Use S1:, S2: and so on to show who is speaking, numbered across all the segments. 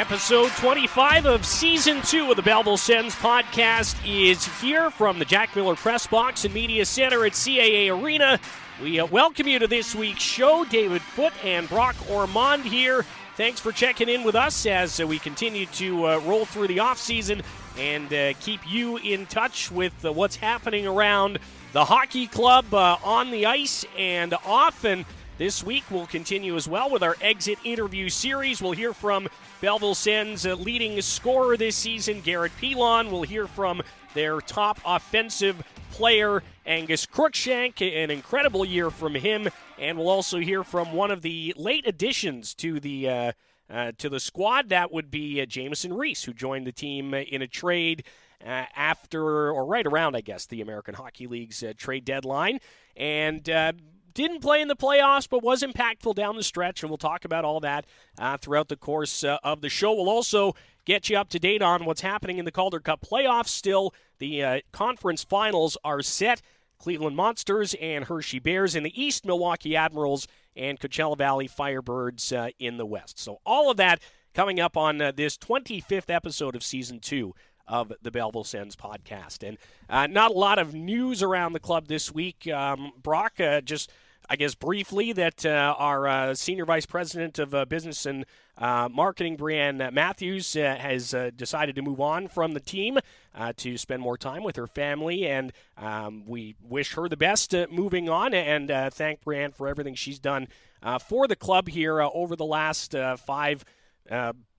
S1: Episode 25 of Season 2 of the Belleville Sens podcast is here from the Jack Miller Press Box and Media Center at CAA Arena. We welcome you to this week's show. David Foote and Brock Ormond here. Thanks for checking in with us as we continue to roll through the offseason and keep you in touch with what's happening around the hockey club on the ice and off. And this week we'll continue as well with our exit interview series. We'll hear from Belleville Sens' leading scorer this season, Garrett Pilon. We'll hear from their top offensive player, Angus Crookshank. An incredible year from him. And we'll also hear from one of the late additions to the squad. That would be Jamieson Rees, who joined the team in a trade after, or right around, I guess, the American Hockey League's trade deadline. And didn't play in the playoffs, but was impactful down the stretch, and we'll talk about all that throughout the course of the show. We'll also get you up to date on what's happening in the Calder Cup playoffs. Still, the conference finals are set. Cleveland Monsters and Hershey Bears in the East, Milwaukee Admirals and Coachella Valley Firebirds in the West. So all of that coming up on this 25th episode of Season 2 of the Belleville Sens podcast. And not a lot of news around the club this week. Brock, just I guess briefly that our Senior Vice President of Business and Marketing, Brianne Matthews, has decided to move on from the team to spend more time with her family, and we wish her the best moving on, and thank Brianne for everything she's done for the club here over the last 5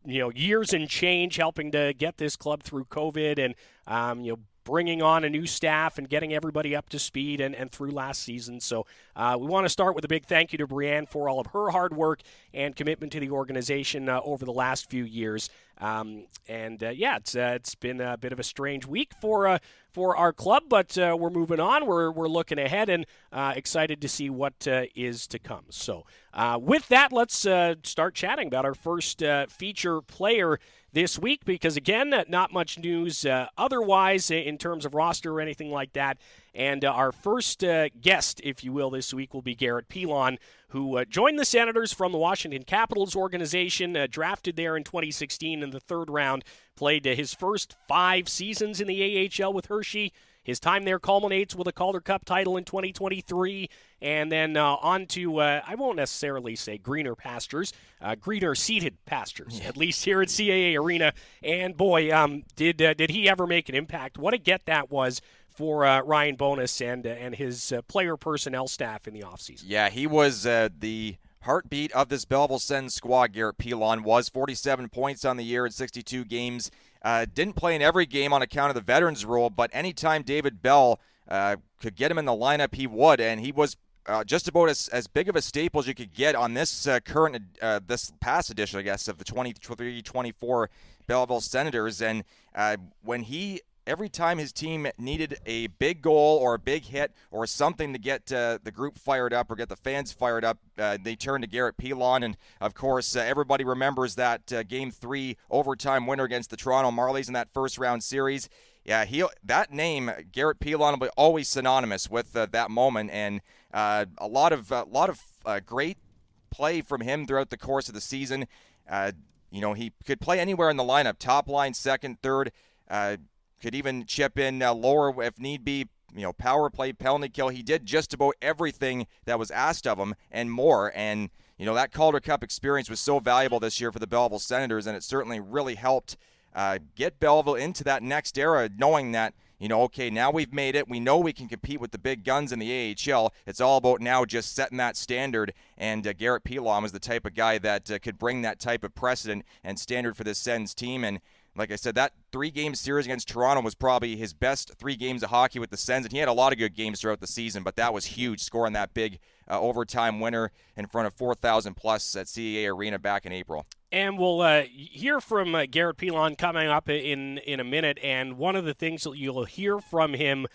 S1: years and change, helping to get this club through COVID and bringing on a new staff and getting everybody up to speed and through last season. So we want to start with a big thank you to Brianne for all of her hard work and commitment to the organization over the last few years. It's been a bit of a strange week for our club, but we're moving on. We're looking ahead and excited to see what is to come. So with that, let's start chatting about our first feature player this week, because again, not much news otherwise in terms of roster or anything like that. And our first guest, if you will, this week will be Garrett Pilon, who joined the Senators from the Washington Capitals organization, drafted there in 2016 in the third round, played his first 5 seasons in the AHL with Hershey. His time there culminates with a Calder Cup title in 2023, and then on to, I won't necessarily say greener pastures, greener seated pastures, at least here at CAA Arena. And boy, did he ever make an impact. What a get that was for Ryan Bonus and his player personnel staff in the offseason.
S2: Yeah, he was the heartbeat of this Belleville Sens squad. Garrett Pilon was 47 points on the year in 62 games. Didn't play in every game on account of the veterans rule, but anytime David Bell could get him in the lineup, he would, and he was just about as big of a staple as you could get on this this past edition, I guess, of the 23-24 Belleville Senators. And every time his team needed a big goal or a big hit or something to get the group fired up or get the fans fired up, they turned to Garrett Pilon. And, of course, everybody remembers that Game 3 overtime winner against the Toronto Marlies in that first-round series. Yeah, that name, Garrett Pilon, will be always synonymous with that moment. And a lot of great play from him throughout the course of the season. He could play anywhere in the lineup, top line, second, third, could even chip in lower if need be, power play, penalty kill. He did just about everything that was asked of him and more. And, that Calder Cup experience was so valuable this year for the Belleville Senators, and it certainly really helped get Belleville into that next era, knowing that, okay, now we've made it. We know we can compete with the big guns in the AHL. It's all about now just setting that standard. And Garrett Pilon was the type of guy that could bring that type of precedent and standard for this Sens team. And like I said, that 3-game series against Toronto was probably his best 3 games of hockey with the Sens, and he had a lot of good games throughout the season, but that was huge, scoring that big overtime winner in front of 4,000 plus at CAA Arena back in April.
S1: And we'll hear from Garrett Pilon coming up in a minute, and one of the things that you'll hear from him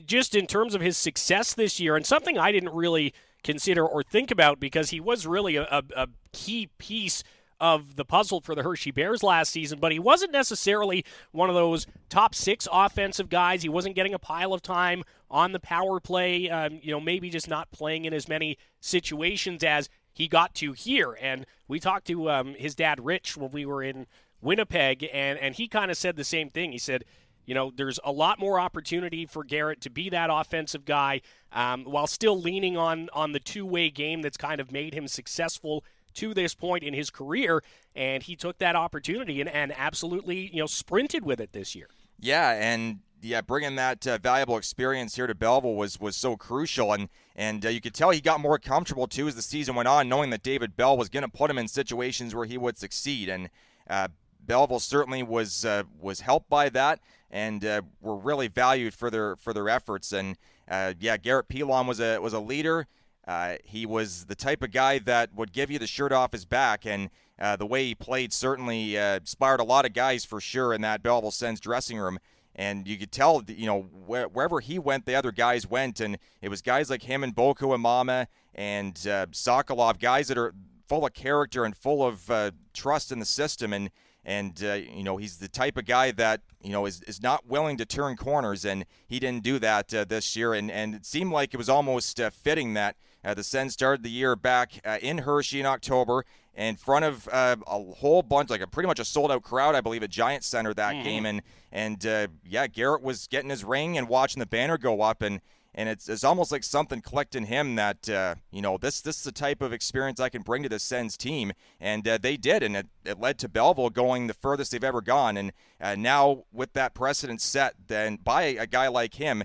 S1: just in terms of his success this year, and something I didn't really consider or think about because he was really a key piece of the puzzle for the Hershey Bears last season, but he wasn't necessarily one of those top 6 offensive guys. He wasn't getting a pile of time on the power play, maybe just not playing in as many situations as he got to here. And we talked to his dad, Rich, when we were in Winnipeg, and he kind of said the same thing. He said, there's a lot more opportunity for Garrett to be that offensive guy while still leaning on the two-way game that's kind of made him successful to this point in his career. And he took that opportunity and absolutely, sprinted with it this year.
S2: Yeah, and bringing that valuable experience here to Belleville was so crucial, and you could tell he got more comfortable too as the season went on, knowing that David Bell was going to put him in situations where he would succeed, and Belleville certainly was helped by that, and were really valued for their efforts. And Garrett Pilon was a leader. He was the type of guy that would give you the shirt off his back, and the way he played certainly inspired a lot of guys for sure in that Belleville Sens dressing room. And you could tell, wherever he went, the other guys went, and it was guys like him and Boko and Mama and Sokolov, guys that are full of character and full of trust in the system, and he's the type of guy that is not willing to turn corners, and he didn't do that this year, and it seemed like it was almost fitting that the Sens started the year back in Hershey in October in front of a whole bunch, like pretty much a sold-out crowd, I believe, at Giant Center that game, and Garrett was getting his ring and watching the banner go up, and it's almost like something clicked in him that this is the type of experience I can bring to the Sens team, and they did, and it led to Belleville going the furthest they've ever gone, and now with that precedent set then by a guy like him,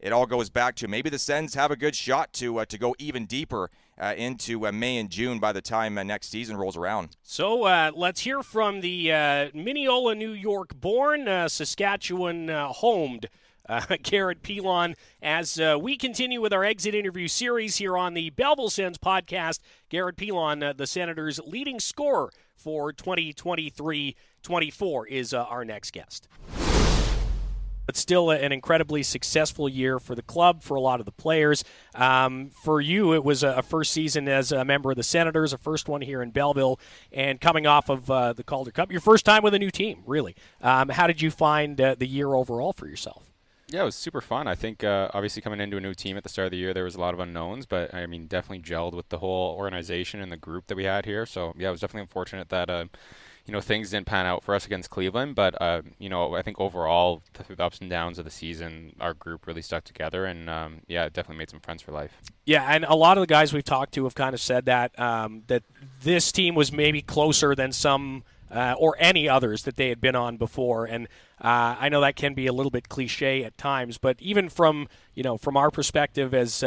S2: it all goes back to maybe the Sens have a good shot to go even deeper into May and June by the time next season rolls around.
S1: So let's hear from the Mineola, New York-born, Saskatchewan-homed Garrett Pilon as we continue with our exit interview series here on the Belleville Sens podcast. Garrett Pilon, the Senators' leading scorer for 2023-24, is our next guest. But still an incredibly successful year for the club, for a lot of the players. For you, it was a first season as a member of the Senators, a first one here in Belleville, and coming off of the Calder Cup, your first time with a new team, really. How did you find the year overall for yourself?
S3: Yeah, it was super fun. I think obviously coming into a new team at the start of the year, there was a lot of unknowns, but I mean, definitely gelled with the whole organization and the group that we had here. So yeah, it was definitely unfortunate that things didn't pan out for us against Cleveland, but I think overall through the ups and downs of the season, our group really stuck together, and it definitely made some friends for life. Yeah,
S1: and a lot of the guys we've talked to have kind of said that that this team was maybe closer than some or any others that they had been on before, and I know that can be a little bit cliche at times, but even from our perspective as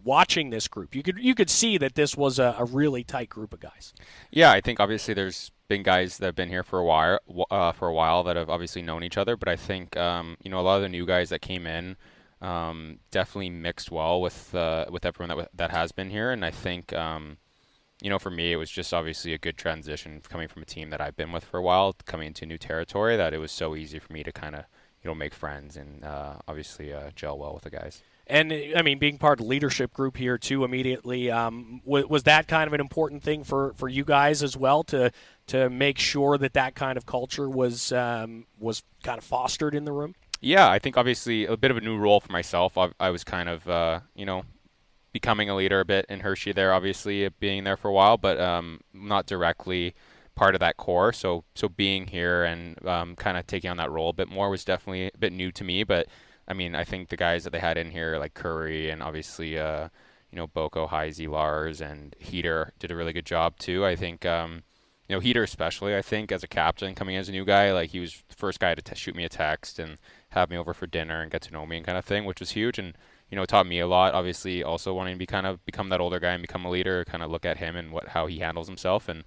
S1: watching this group, you could see that this was a really tight group of guys.
S3: Yeah, I think obviously there's been guys that have been here for a while that have obviously known each other, but I think a lot of the new guys that came in definitely mixed well with everyone that has been here, and I think for me, it was just obviously a good transition coming from a team that I've been with for a while, coming into new territory, that it was so easy for me to kind of, make friends and obviously gel well with the guys.
S1: And, I mean, being part of the leadership group here, too, immediately, was that kind of an important thing for you guys as well, to make sure that kind of culture was kind of fostered in the room?
S3: Yeah, I think obviously a bit of a new role for myself. I was kind of, becoming a leader a bit in Hershey there, obviously being there for a while, but not directly part of that core. So being here and kind of taking on that role a bit more was definitely a bit new to me. But I mean, I think the guys that they had in here, like Curry and obviously Boko, Heisey, Lars, and Heater did a really good job too. I think Heater especially, I think as a captain coming in as a new guy, like he was the first guy to shoot me a text and have me over for dinner and get to know me and kind of thing, which was huge. And it taught me a lot, obviously also wanting to become that older guy and become a leader, kind of look at him and how he handles himself, and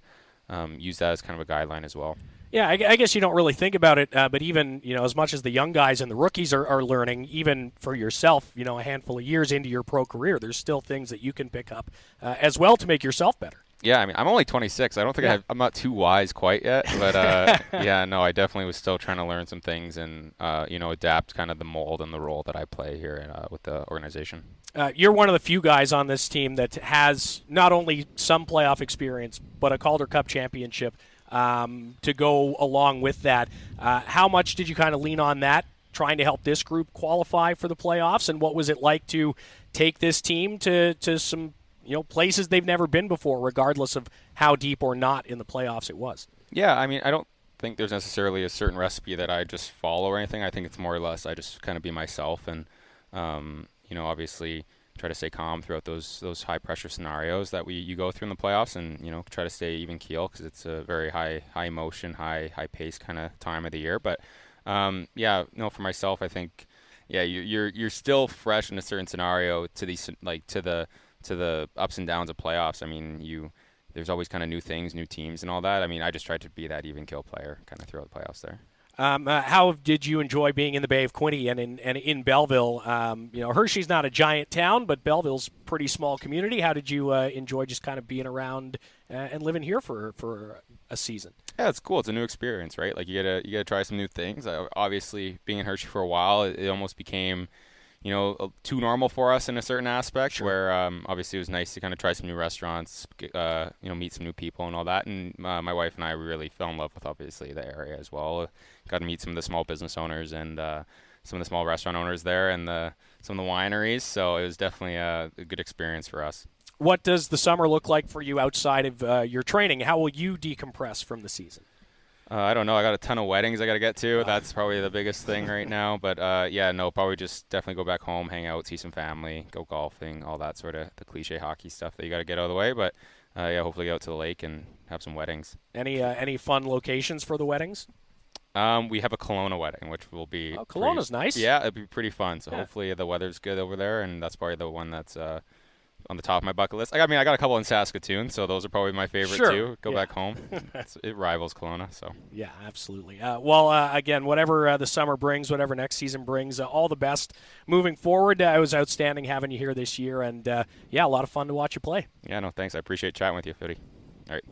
S3: use that as kind of a guideline as well.
S1: Yeah, I guess you don't really think about it, but even, as much as the young guys and the rookies are learning, even for yourself, a handful of years into your pro career, there's still things that you can pick up as well to make yourself better.
S3: Yeah, I mean, I'm only 26. I don't think I'm not too wise quite yet, but I definitely was still trying to learn some things and adapt kind of the mold and the role that I play here with the organization.
S1: You're one of the few guys on this team that has not only some playoff experience, but a Calder Cup championship to go along with that. How much did you kind of lean on that, trying to help this group qualify for the playoffs, and what was it like to take this team to some places they've never been before, regardless of how deep or not in the playoffs it was.
S3: Yeah, I mean, I don't think there's necessarily a certain recipe that I just follow or anything. I think it's more or less I just kind of be myself and, obviously try to stay calm throughout those high pressure scenarios that you go through in the playoffs, and try to stay even keel because it's a very high emotion, high pace kind of time of the year. But for myself, I think you're still fresh in a certain scenario to these to the ups and downs of playoffs. I mean, there's always kind of new things, new teams, and all that. I mean, I just tried to be that even kill player kind of throughout the playoffs there.
S1: How did you enjoy being in the Bay of Quinte and in Belleville? Hershey's not a giant town, but Belleville's a pretty small community. How did you enjoy just kind of being around and living here for a season?
S3: Yeah, it's cool. It's a new experience, right? Like you gotta try some new things. Obviously, being in Hershey for a while, it almost became too normal for us in a certain aspect. Sure. Where obviously it was nice to kind of try some new restaurants, meet some new people and all that. And my wife and I really fell in love with obviously the area as well. Got to meet some of the small business owners and some of the small restaurant owners there and some of the wineries. So it was definitely a good experience for us.
S1: What does the summer look like for you outside of your training? How will you decompress from the season?
S3: I don't know. I got a ton of weddings I got to get to. That's probably the biggest thing right now. But, probably just definitely go back home, hang out, see some family, go golfing, all that sort of the cliche hockey stuff that you got to get out of the way. But, hopefully go out to the lake and have some weddings.
S1: Any fun locations for the weddings?
S3: We have a Kelowna wedding, which will be
S1: Kelowna's nice.
S3: Yeah, it'll be pretty fun. So hopefully the weather's good over there, and that's probably the one that's on the top of my bucket list. I got a couple in Saskatoon, so those are probably my favorite too. Go back home. It rivals Kelowna. So
S1: yeah, absolutely. Again, whatever the summer brings, whatever next season brings, all the best moving forward. It was outstanding having you here this year, and a lot of fun to watch you play.
S3: Yeah, no, thanks. I appreciate chatting with you, Footy. All right.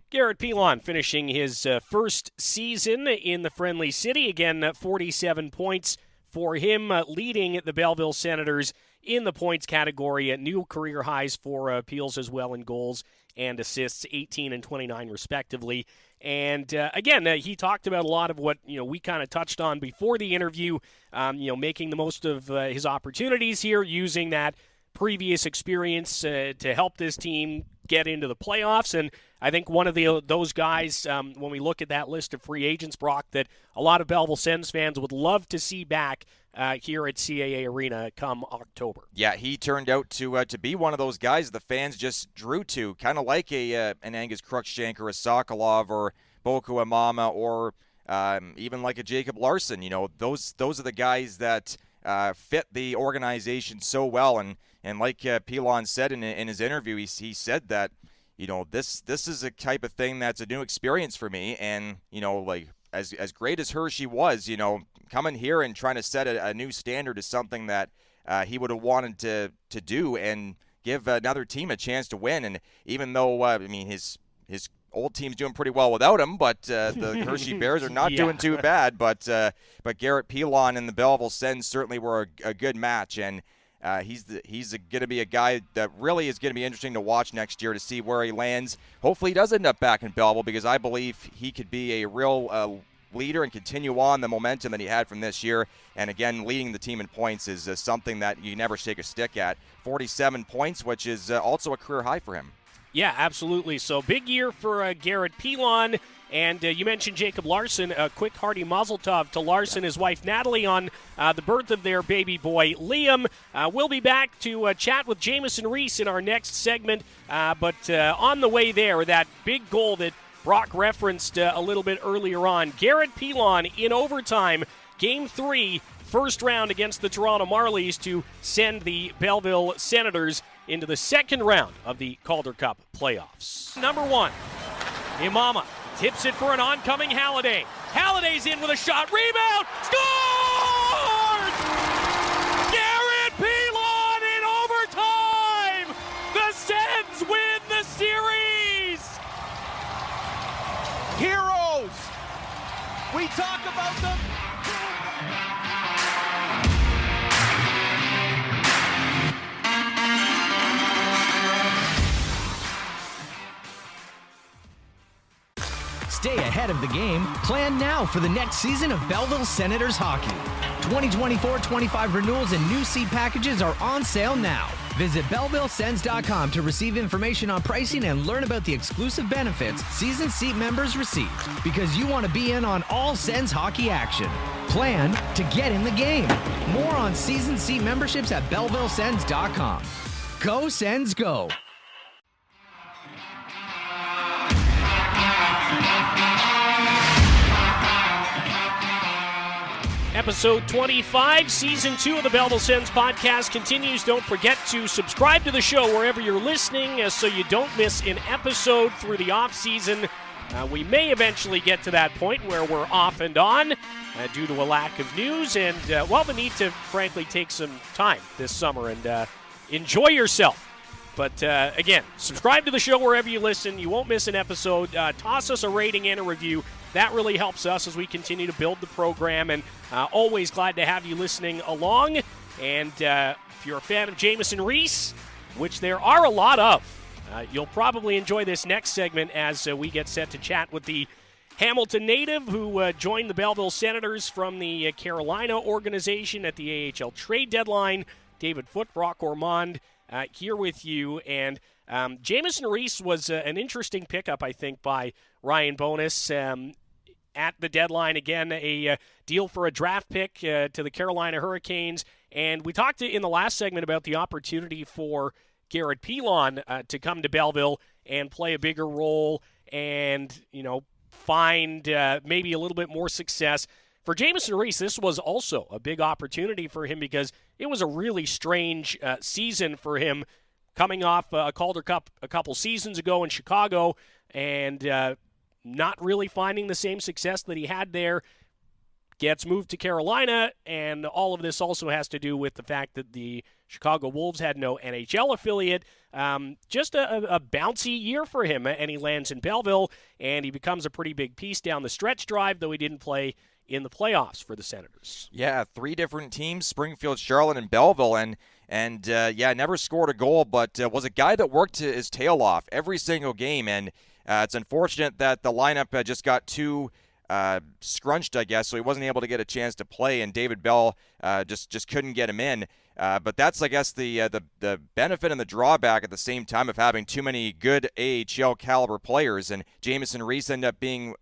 S1: Garrett Pilon finishing his first season in the Friendly City. Again, 47 points for him, leading the Belleville Senators in the points category at new career highs for Peels as well in goals and assists, 18 and 29 respectively. And again, he talked about a lot of what we kind of touched on before the interview, making the most of his opportunities here, using that previous experience to help this team get into the playoffs. And I think one of those guys, when we look at that list of free agents, Brock, that a lot of Belleville Sens fans would love to see back here at CAA Arena come October.
S2: Yeah, he turned out to be one of those guys the fans just drew to, kind of like an Angus Crookshank or a Sokolov or Boku Amama or even like a Jacob Larson. Those are the guys that fit the organization so well. And like Pilon said in his interview, he said that, this is a type of thing that's a new experience for me. And, like as great as Hershey was, coming here and trying to set a new standard is something that he would have wanted to do and give another team a chance to win. And even though, his old team's doing pretty well without him, but the Hershey Bears are not doing too bad. But Garrett Pilon and the Belleville Sens certainly were a good match. And he's going to be a guy that really is going to be interesting to watch next year to see where he lands. Hopefully he does end up back in Belleville, because I believe he could be a real leader and continue on the momentum that he had from this year. And again, leading the team in points is something that you never shake a stick at. 47 points, which is also a career high for him.
S1: Yeah, absolutely. So big year for Garrett Pilon. And you mentioned Jacob Larson. A quick hearty mazel tov to Larson, his wife Natalie, on the birth of their baby boy Liam. We'll be back to chat with Jamieson Rees in our next segment. But on the way there, that big goal that Brock referenced a little bit earlier on. Garrett Pilon in overtime, Game 3, first round against the Toronto Marlies to send the Belleville Senators into the second round of the Calder Cup playoffs. Number 1, Imama tips it for an oncoming Halliday. Halliday's in with a shot. Rebound! Scores! Garrett Pilon in overtime! The Sens win the series!
S4: Heroes! We talk about them.
S5: Stay ahead of the game. Plan now for the next season of Belleville Senators hockey. 2024-25 renewals and new seat packages are on sale now. Visit BellevilleSens.com to receive information on pricing and learn about the exclusive benefits season seat members receive. Because you want to be in on all Sens hockey action. Plan to get in the game. More on season seat memberships at BellevilleSens.com. Go Sens, go!
S1: Episode 25, Season 2 of the Belleville Sens podcast continues. Don't forget to subscribe to the show wherever you're listening so you don't miss an episode through the off-season. We may eventually get to that point where we're off and on due to a lack of news and, the need to, frankly, take some time this summer and enjoy yourself. But, again, subscribe to the show wherever you listen. You won't miss an episode. Toss us a rating and a review. That really helps us as we continue to build the program, and always glad to have you listening along. And if you're a fan of Jamieson Rees, which there are a lot of, you'll probably enjoy this next segment as we get set to chat with the Hamilton native who joined the Belleville Senators from the Carolina organization at the AHL trade deadline. David Foote, Brock Ormond, here with you. And Jamieson Rees was an interesting pickup, I think, by Ryan Bowness. At the deadline, again, a deal for a draft pick to the Carolina Hurricanes. And we talked in the last segment about the opportunity for Garrett Pilon to come to Belleville and play a bigger role and, find maybe a little bit more success. For Jamieson Rees, this was also a big opportunity for him because it was a really strange season for him coming off a Calder Cup a couple seasons ago in Chicago and not really finding the same success that he had there. Gets moved to Carolina, and all of this also has to do with the fact that the Chicago Wolves had no NHL affiliate. Just a bouncy year for him, and he lands in Belleville, and he becomes a pretty big piece down the stretch drive, though he didn't play in the playoffs for the Senators.
S2: Yeah, 3 different teams, Springfield, Charlotte, and Belleville, and never scored a goal, but was a guy that worked his tail off every single game, and it's unfortunate that the lineup just got too scrunched, I guess, so he wasn't able to get a chance to play, and David Bell just couldn't get him in. But that's, I guess, the benefit and the drawback at the same time of having too many good AHL caliber players, and Jamieson Rees ended up being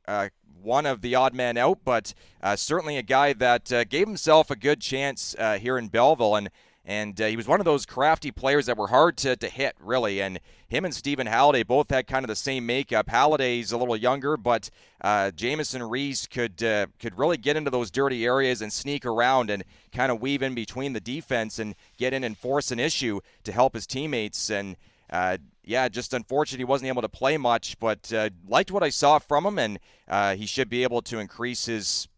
S2: one of the odd man out, but certainly a guy that gave himself a good chance here in Belleville, and he was one of those crafty players that were hard to hit, really. And him and Stephen Halliday both had kind of the same makeup. Halliday's a little younger, but Jamieson Rees could really get into those dirty areas and sneak around and kind of weave in between the defense and get in and force an issue to help his teammates. And just unfortunate he wasn't able to play much, but liked what I saw from him, and he should be able to increase his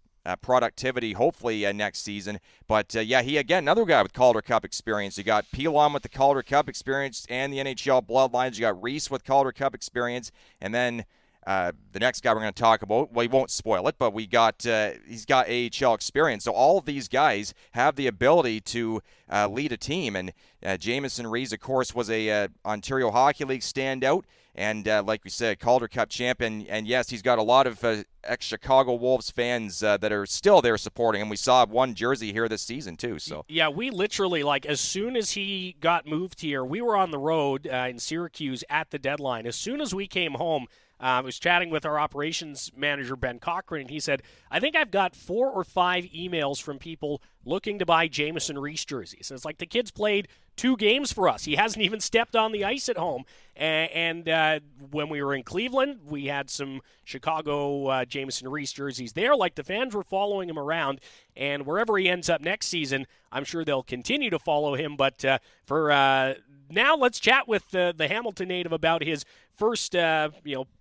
S2: productivity, hopefully, next season. But, he, again, another guy with Calder Cup experience. You got Pilon with the Calder Cup experience and the NHL bloodlines. You got Rees with Calder Cup experience. And then the next guy we're going to talk about, well, we won't spoil it, but he's got AHL experience. So all of these guys have the ability to lead a team. And Jamieson Rees, of course, was a Ontario Hockey League standout. And like we said, Calder Cup champion. And yes, he's got a lot of ex-Chicago Wolves fans that are still there supporting him. We saw one jersey here this season, too. So
S1: yeah, we literally, as soon as he got moved here, we were on the road in Syracuse at the deadline. As soon as we came home, I was chatting with our operations manager, Ben Cochran, and he said, I think I've got 4 or 5 emails from people looking to buy Jamieson Rees jerseys. And it's like the kid's played 2 games for us. He hasn't even stepped on the ice at home. And when we were in Cleveland, we had some Chicago Jamieson Rees jerseys there. The fans were following him around. And wherever he ends up next season, I'm sure they'll continue to follow him. But for now, let's chat with the Hamilton native about his first,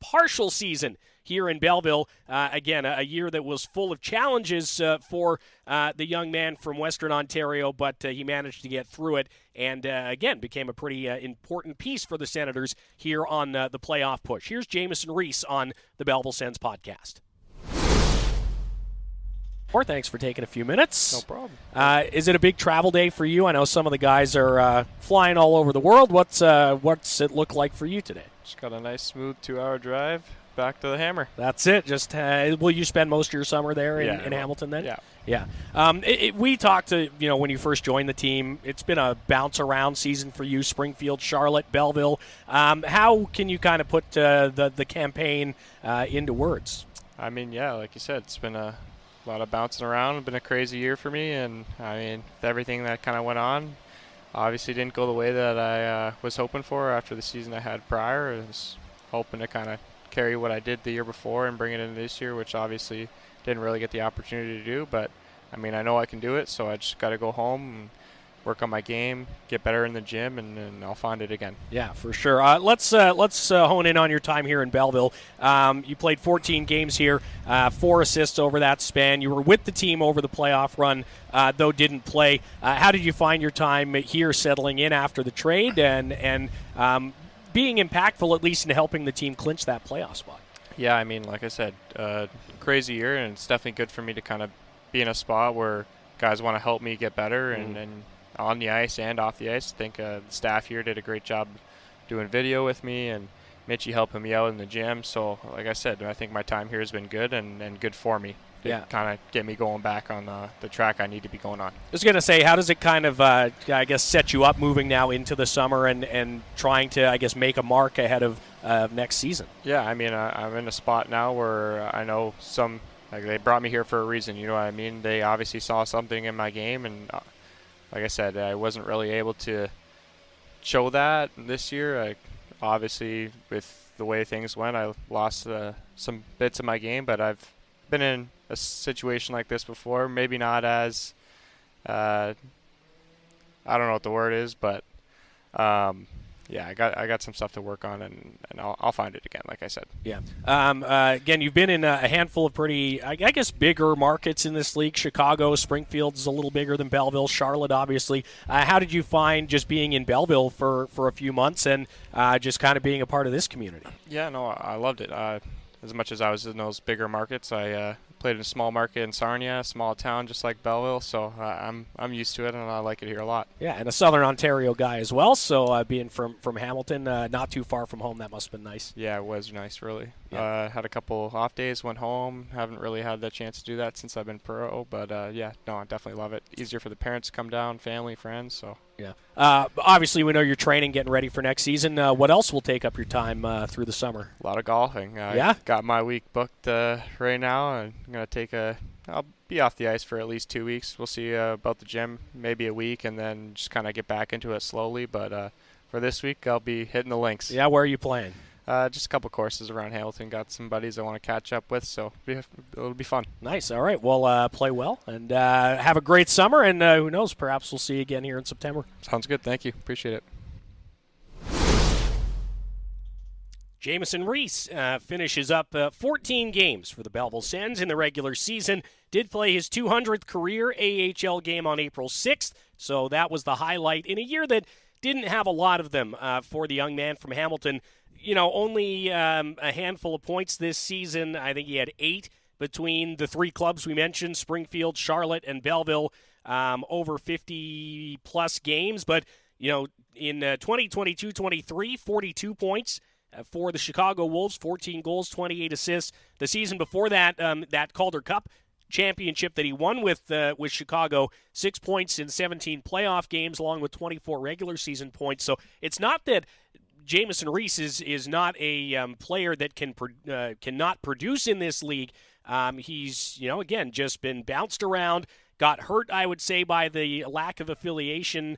S1: partial season here in Belleville. Again, a year that was full of challenges for the young man from Western Ontario, but he managed to get through it and, again, became a pretty important piece for the Senators here on the playoff push. Here's Jamieson Rees on the Belleville Sens podcast. Thanks for taking a few minutes.
S6: No problem.
S1: Is it a big travel day for you? I know some of the guys are flying all over the world. What's it look like for you today?
S6: Just got a nice, smooth 2-hour drive. back to the Hammer.
S1: That's it. Just will you spend most of your summer there in Hamilton then?
S6: Yeah.
S1: Yeah. We talked to, when you first joined the team, it's been a bounce around season for you, Springfield, Charlotte, Belleville. How can you kind of put the campaign into words?
S6: I mean, yeah, like you said, it's been a lot of bouncing around. It's been a crazy year for me, and I mean, with everything that kind of went on, obviously didn't go the way that I was hoping for after the season I had prior. I was hoping to kind of carry what I did the year before and bring it into this year, which obviously didn't really get the opportunity to do. But, I mean, I know I can do it, so I just got to go home and work on my game, get better in the gym, and I'll find it again.
S1: Yeah, for sure. Let's hone in on your time here in Belleville. You played 14 games here, 4 assists over that span. You were with the team over the playoff run, though didn't play. How did you find your time here settling in after the trade and being impactful, at least in helping the team clinch that playoff spot?
S6: Yeah, I mean, like I said, crazy year, and it's definitely good for me to kind of be in a spot where guys want to help me get better and on the ice and off the ice. I think the staff here did a great job doing video with me, and Mitchie helping me out in the gym. So, like I said, I think my time here has been good and good for me. Kind of get me going back on the track I need to be going on.
S1: I was going to say, how does it kind of, set you up moving now into the summer and trying to, make a mark ahead of next season?
S6: Yeah, I mean, I'm in a spot now where I know they brought me here for a reason, you know what I mean? They obviously saw something in my game, and like I said, I wasn't really able to show that this year. Obviously, with the way things went, I lost some bits of my game, but I've been in a situation like this before. Maybe not as, I don't know what the word is, but I got some stuff to work on, and I'll find it again, like I said.
S1: Yeah. Again, you've been in a handful of pretty, bigger markets in this league. Chicago, Springfield's a little bigger than Belleville, Charlotte, obviously. How did you find just being in Belleville for a few months and just kind of being a part of this community?
S6: Yeah, no, I loved it. As much as I was in those bigger markets, I played in a small market in Sarnia, a small town just like Belleville, so I'm used to it, and I like it here a lot.
S1: Yeah, and a Southern Ontario guy as well, so being from Hamilton, not too far from home, that must have been nice.
S6: Yeah, it was nice, really.
S1: Yeah.
S6: Had a couple off days, went home. Haven't really had that chance to do that since I've been pro, but I definitely love it. Easier for the parents to come down, family, friends, so.
S1: Yeah. Obviously, we know you're training, getting ready for next season. What else will take up your time through the summer?
S6: A lot of golfing.
S1: Yeah?
S6: Got my week booked right now, and I'm going to I'll be off the ice for at least 2 weeks. We'll see about the gym, maybe a week, and then just kind of get back into it slowly. But for this week, I'll be hitting the links.
S1: Yeah, where are you playing?
S6: Just a couple courses around Hamilton. Got some buddies I want to catch up with, so it'll be fun.
S1: Nice. All right. Well, play well and have a great summer. And who knows, perhaps we'll see you again here in September.
S6: Sounds good. Thank you. Appreciate it.
S1: Jamieson Rees finishes up 14 games for the Belleville Sens in the regular season. Did play his 200th career AHL game on April 6th, so that was the highlight in a year that didn't have a lot of them for the young man from Hamilton. Only a handful of points this season. I think he had 8 between the 3 clubs we mentioned, Springfield, Charlotte, and Belleville, over 50-plus games. But, in 2022-23, 42 points for the Chicago Wolves, 14 goals, 28 assists. The season before that, that Calder Cup championship that he won with Chicago, 6 points in 17 playoff games, along with 24 regular season points. So it's not that Jamieson Rees is not a player that cannot produce in this league. He's, again, just been bounced around, got hurt, I would say, by the lack of affiliation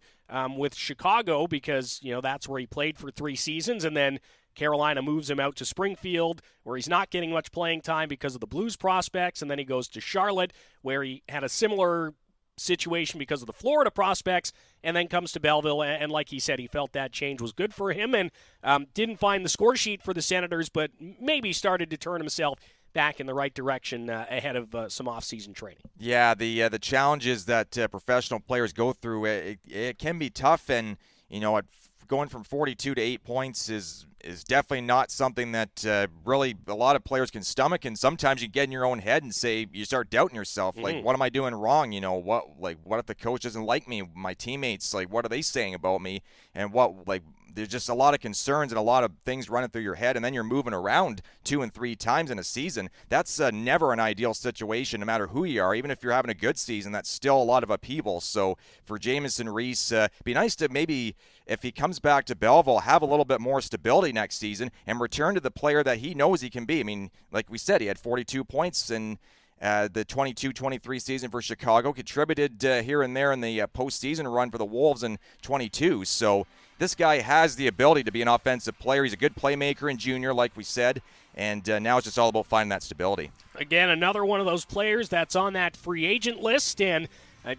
S1: with Chicago because, that's where he played for 3 seasons, and then Carolina moves him out to Springfield, where he's not getting much playing time because of the Blues prospects, and then he goes to Charlotte, where he had a similar situation because of the Florida prospects, and then comes to Belleville, and like he said, he felt that change was good for him, and didn't find the score sheet for the Senators, but maybe started to turn himself back in the right direction ahead of some off-season training.
S2: Yeah, the challenges that professional players go through, it can be tough, and going from 42 to 8 points is definitely not something that really a lot of players can stomach, and sometimes you get in your own head and you start doubting yourself, like, what am I doing wrong? What if the coach doesn't like me? My teammates, what are they saying about me? And there's just a lot of concerns and a lot of things running through your head, and then you're moving around 2 and 3 times in a season. That's never an ideal situation, no matter who you are. Even if you're having a good season, that's still a lot of upheaval. So for Jamieson Rees, be nice to maybe, if he comes back to Belleville, have a little bit more stability next season and return to the player that he knows he can be. I mean, like we said, he had 42 points in the 22-23 season for Chicago, contributed here and there in the postseason run for the Wolves in 22. So this guy has the ability to be an offensive player. He's a good playmaker in junior, like we said, and now it's just all about finding that stability. Again,
S1: another one of those players that's on that free agent list, and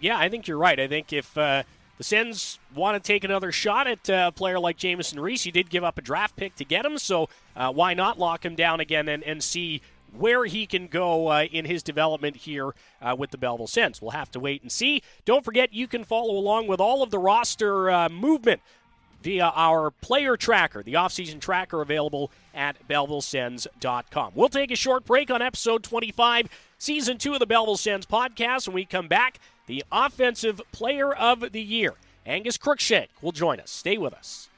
S1: yeah, I think you're right. I think if the Sens want to take another shot at a player like Jamieson Rees, you did give up a draft pick to get him, so why not lock him down again and see where he can go in his development here with the Belleville Sens. We'll have to wait and see. Don't forget, you can follow along with all of the roster movement via our player tracker, the offseason tracker available at BellevilleSens.com. We'll take a short break on episode 25, season 2 of the Belleville Sens podcast. When we come back, the offensive player of the year, Angus Crookshank, will join us. Stay with us.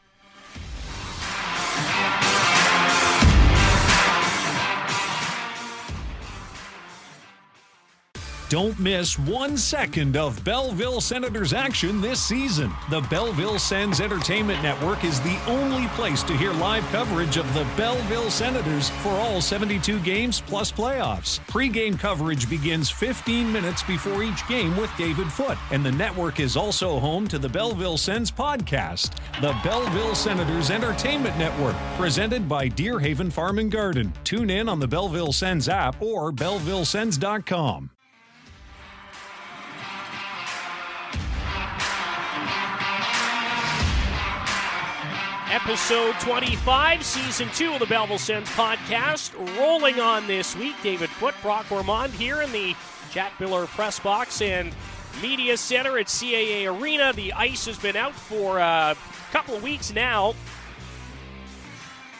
S7: Don't miss 1 second of Belleville Senators action this season. The Belleville Sens Entertainment Network is the only place to hear live coverage of the Belleville Senators for all 72 games plus playoffs. Pre-game coverage begins 15 minutes before each game with David Foote, and the network is also home to the Belleville Sens podcast. The Belleville Senators Entertainment Network, presented by Deerhaven Farm and Garden. Tune in on the Belleville Sens app or BellevilleSens.com.
S1: Episode 25, Season 2 of the Belleville Sens podcast, rolling on this week. David Foote, Brock Ormond here in the Jack Miller Press Box and Media Center at CAA Arena. The ice has been out for a couple of weeks now.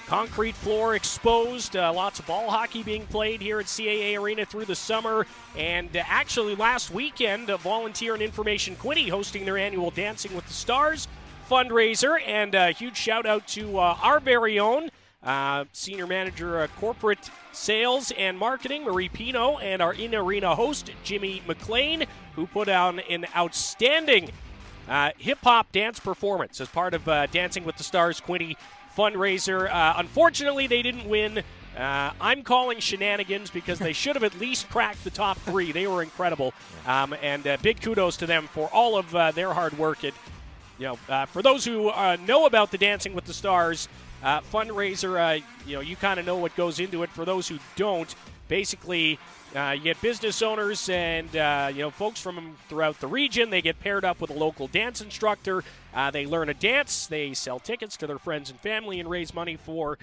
S1: Concrete floor exposed, lots of ball hockey being played here at CAA Arena through the summer. And actually last weekend, Volunteer and Information Quinte hosting their annual Dancing with the Stars fundraiser, and a huge shout out to our very own Senior Manager Corporate Sales and Marketing, Marie Pino, and our in-arena host, Jimmy McLean, who put on an outstanding hip-hop dance performance as part of Dancing with the Stars Quinte fundraiser. Unfortunately, they didn't win. I'm calling shenanigans because they should have at least cracked the top 3. They were incredible, and big kudos to them for all of their hard work. For those who know about the Dancing with the Stars fundraiser, you kind of know what goes into it. For those who don't, basically you get business owners and folks from throughout the region. They get paired up with a local dance instructor. They learn a dance. They sell tickets to their friends and family and raise money for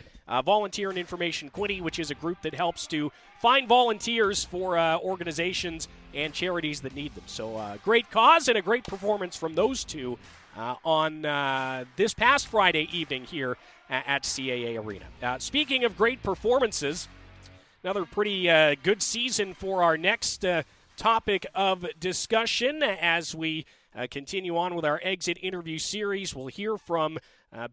S1: Volunteer and Information Quinte, which is a group that helps to find volunteers for organizations and charities that need them. So great cause and a great performance from those two on this past Friday evening here at CAA Arena. Speaking of great performances, another pretty good season for our next topic of discussion. As we continue on with our exit interview series, we'll hear from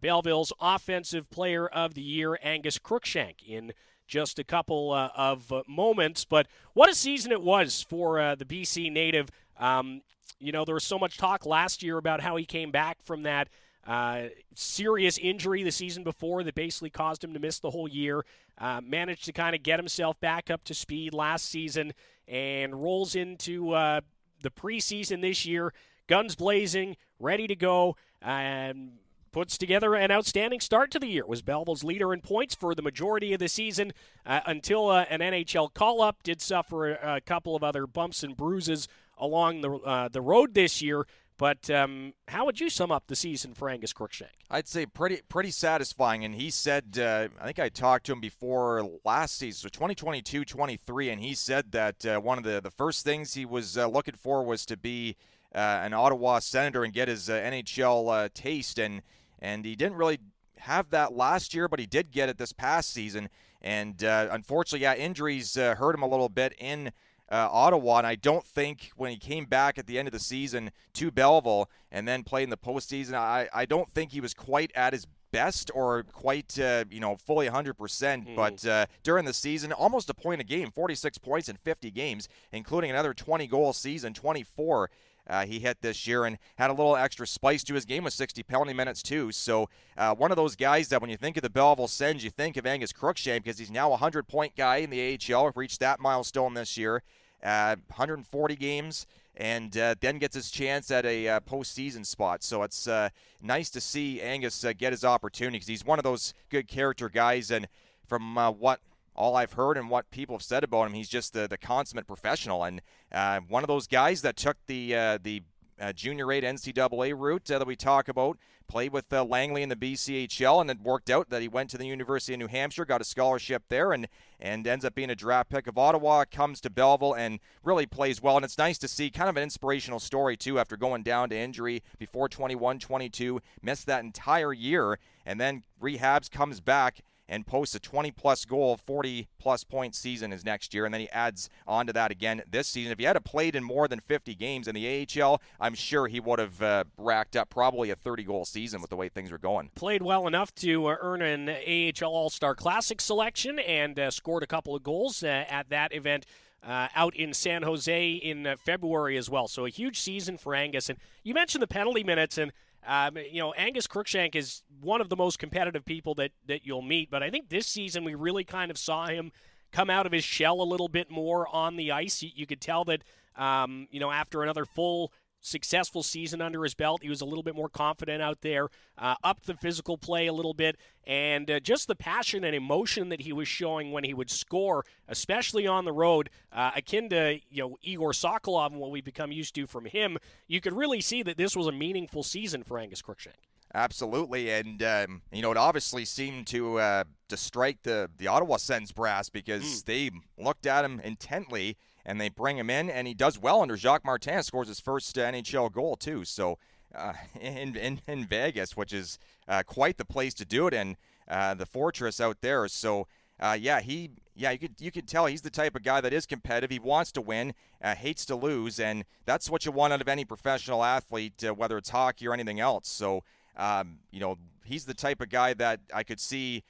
S1: Belleville's Offensive Player of the Year, Angus Crookshank, in just a couple of moments. But what a season it was for the BC native. There was so much talk last year about how he came back from that serious injury the season before that basically caused him to miss the whole year. Managed to kind of get himself back up to speed last season and rolls into the preseason this year, guns blazing, ready to go, and puts together an outstanding start to the year. Was Belleville's leader in points for the majority of the season until an NHL call-up. Did suffer a couple of other bumps and bruises along the road this year. But how would you sum up the season for Angus Crookshank?
S2: I'd say pretty satisfying. And he said, I think I talked to him before last season, so 2022-23, and he said that one of the first things he was looking for was to be an Ottawa Senator and get his NHL taste. And he didn't really have that last year, but he did get it this past season. And unfortunately, injuries hurt him a little bit in Ottawa, and I don't think when he came back at the end of the season to Belleville and then played in the postseason, I don't think he was quite at his best or quite, fully 100%. But during the season, almost a point a game, 46 points in 50 games, including another 20-goal season, 24 he hit this year, and had a little extra spice to his game with 60 penalty minutes too. So one of those guys that when you think of the Belleville Sens, you think of Angus Crookshank, because he's now a 100-point guy in the AHL, reached that milestone this year, 140 games, and then gets his chance at a postseason spot. So it's nice to see Angus get his opportunity, because he's one of those good character guys, and from what all I've heard and what people have said about him, he's just the consummate professional, and one of those guys that took the Junior 8 NCAA route that we talk about, played with Langley in the BCHL, and it worked out that he went to the University of New Hampshire, got a scholarship there, and ends up being a draft pick of Ottawa, comes to Belleville, and really plays well. And it's nice to see kind of an inspirational story, too, after going down to injury before 21-22, missed that entire year, and then rehabs, comes back, and posts a 20-plus goal, 40-plus point season his next year, and then he adds on to that again this season. If he had played in more than 50 games in the AHL, I'm sure he would have racked up probably a 30-goal season with the way things were going.
S1: Played well enough to earn an AHL All-Star Classic selection, and scored a couple of goals at that event out in San Jose in February as well. So a huge season for Angus. And you mentioned the penalty minutes, and Angus Crookshank is one of the most competitive people that you'll meet, but I think this season we really kind of saw him come out of his shell a little bit more on the ice. You could tell that, after another full successful season under his belt, he was a little bit more confident out there, upped the physical play a little bit, and just the passion and emotion that he was showing when he would score, especially on the road, akin to Igor Sokolov and what we've become used to from him. You could really see that this was a meaningful season for Angus Crookshank.
S2: Absolutely, and it obviously seemed to strike the Ottawa Sens brass, because they looked at him intently, and they bring him in, and he does well under Jacques Martin, scores his first NHL goal too. So in Vegas, which is quite the place to do it, and the fortress out there. So you could tell he's the type of guy that is competitive. He wants to win, hates to lose, and that's what you want out of any professional athlete, whether it's hockey or anything else. So he's the type of guy that I could see.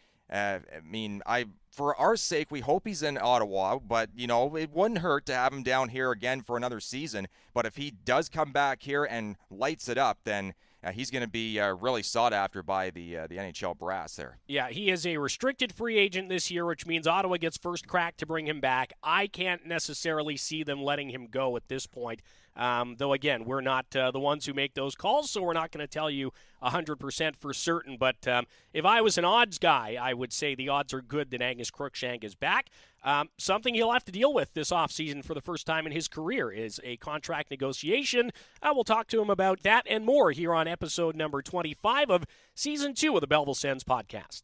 S2: For our sake, we hope he's in Ottawa, but, it wouldn't hurt to have him down here again for another season. But if he does come back here and lights it up, then he's going to be really sought after by the NHL brass there. Yeah,
S1: he is a restricted free agent this year, which means Ottawa gets first crack to bring him back. I can't necessarily see them letting him go at this point. Though, again, we're not the ones who make those calls, so we're not going to tell you 100% for certain. But if I was an odds guy, I would say the odds are good that Angus Crookshank is back. Something he'll have to deal with this offseason for the first time in his career is a contract negotiation. We'll talk to him about that and more here on episode number 25 of Season 2 of the Belleville Sens podcast.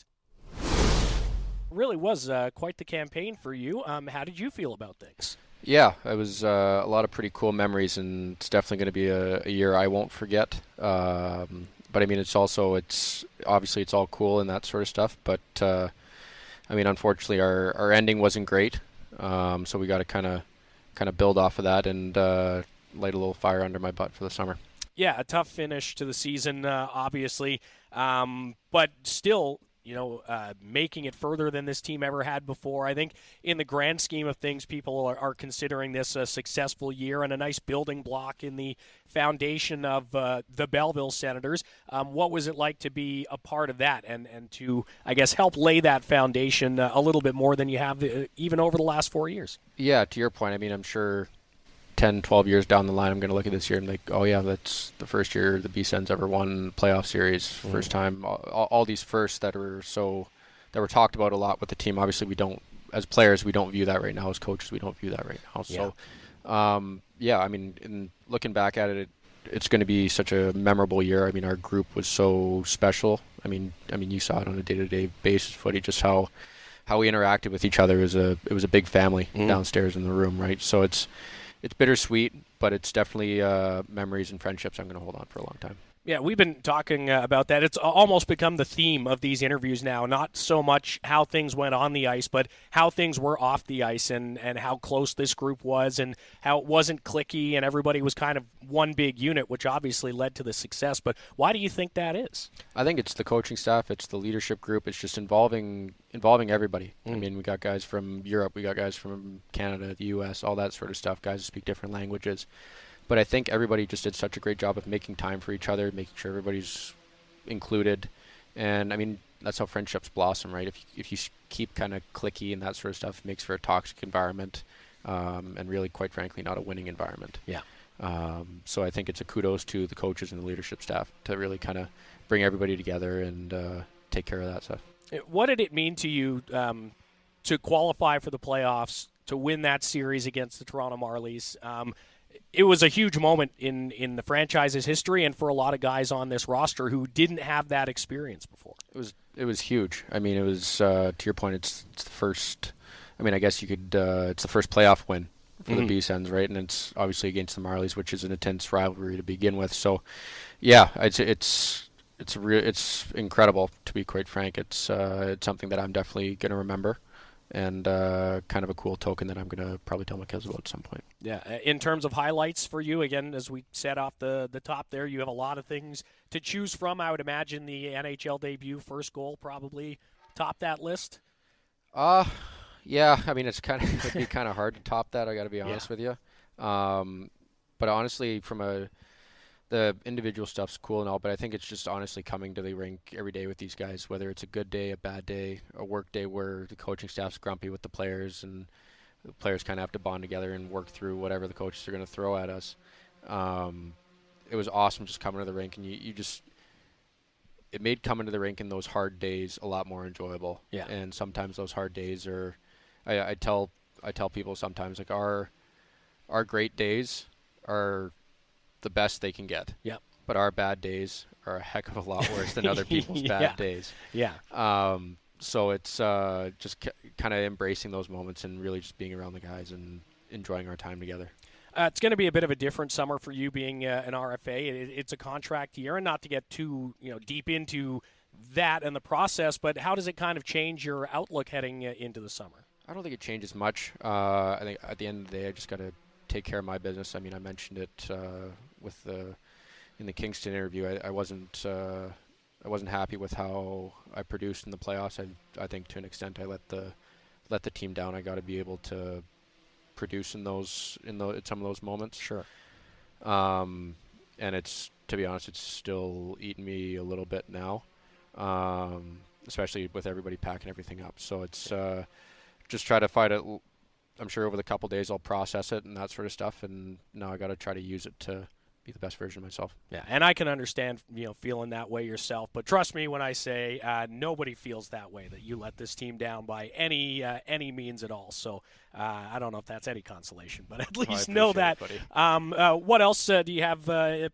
S1: Really was quite the campaign for you. How did you feel about things?
S8: Yeah, it was a lot of pretty cool memories, and it's definitely going to be a year I won't forget. But I mean, it's obviously it's all cool and that sort of stuff. But unfortunately, our ending wasn't great. So we got to kind of build off of that and light a little fire under my butt for the summer.
S1: Yeah, a tough finish to the season, obviously, but still. Making it further than this team ever had before. I think in the grand scheme of things, people are considering this a successful year and a nice building block in the foundation of the Belleville Senators. What was it like to be a part of that and to, I guess, help lay that foundation a little bit more than you have even over the last 4 years?
S8: Yeah, to your point, I'm sure 10, 12 years down the line, I'm going to look at this year and like, oh yeah, that's the first year the B-Sens ever won playoff series. First time, all these firsts that were talked about a lot with the team. Obviously, we don't, as players, we don't view that right now. As coaches, we don't view that right now. So, in looking back at it, it's going to be such a memorable year. Our group was so special. You saw it on a day-to-day basis footage, just how we interacted with each other. It was a big family downstairs in the room, right? So it's bittersweet, but it's definitely memories and friendships I'm going to hold on for a long time.
S1: Yeah, we've been talking about that. It's almost become the theme of these interviews now, not so much how things went on the ice, but how things were off the ice and how close this group was and how it wasn't cliquey and everybody was kind of one big unit, which obviously led to the success. But why do you think that is?
S8: I think it's the coaching staff, it's the leadership group, it's just involving everybody. I mean, we got guys from Europe, we got guys from Canada, the U.S., all that sort of stuff, guys who speak different languages. But I think everybody just did such a great job of making time for each other, making sure everybody's included. And, I mean, that's how friendships blossom, right? If you keep kind of cliquey and that sort of stuff, it makes for a toxic environment and really, quite frankly, not a winning environment.
S1: Yeah.
S8: So I think it's a kudos to the coaches and the leadership staff to really kind of bring everybody together and take care of that stuff.
S1: What did it mean to you to qualify for the playoffs, to win that series against the Toronto Marlies? It was a huge moment in the franchise's history and for a lot of guys on this roster who didn't have that experience before.
S8: It was huge. I mean, it was to your point. It's the first. I mean, I guess you could. It's the first playoff win for the B Sens, right? And it's obviously against the Marlies, which is an intense rivalry to begin with. So, yeah, it's incredible, to be quite frank. It's something that I'm definitely going to remember. And kind of a cool token that I'm going to probably tell my kids about at some point.
S1: Yeah. In terms of highlights for you, again, as we said off the top there, you have a lot of things to choose from. I would imagine the NHL debut, first goal, probably top that list.
S8: Yeah. I mean, it'd be kind of hard to top that. I got to be honest with you. But honestly, from the individual stuff's cool and all, but I think it's just honestly coming to the rink every day with these guys, whether it's a good day, a bad day, a work day where the coaching staff's grumpy with the players and the players kind of have to bond together and work through whatever the coaches are going to throw at us. It was awesome just coming to the rink, and it made coming to the rink in those hard days a lot more enjoyable.
S1: Yeah.
S8: And sometimes those hard days are, I tell people sometimes, like, our great days are the best they can get.
S1: Yeah.
S8: But our bad days are a heck of a lot worse than other people's bad days.
S1: Yeah.
S8: So it's just kind of embracing those moments and really just being around the guys and enjoying our time together.
S1: It's going to be a bit of a different summer for you being an RFA. It's a contract year, and not to get too deep into that and the process, but how does it kind of change your outlook heading into the summer?
S8: I don't think it changes much. I think at the end of the day, I just got to take care of my business. I mean, I mentioned it in the Kingston interview. I wasn't happy with how I produced in the playoffs. I think to an extent I let the team down. I got to be able to produce in some of those moments.
S1: Sure.
S8: And it's, to be honest, it's still eating me a little bit now, especially with everybody packing everything up. So it's just try to fight it. I'm sure over the couple days I'll process it and that sort of stuff, and now I got to try to use it to be the best version of myself.
S1: Yeah, and I can understand feeling that way yourself, but trust me when I say nobody feels that way, that you let this team down by any means at all. So I don't know if that's any consolation, but at least know that. What else do you have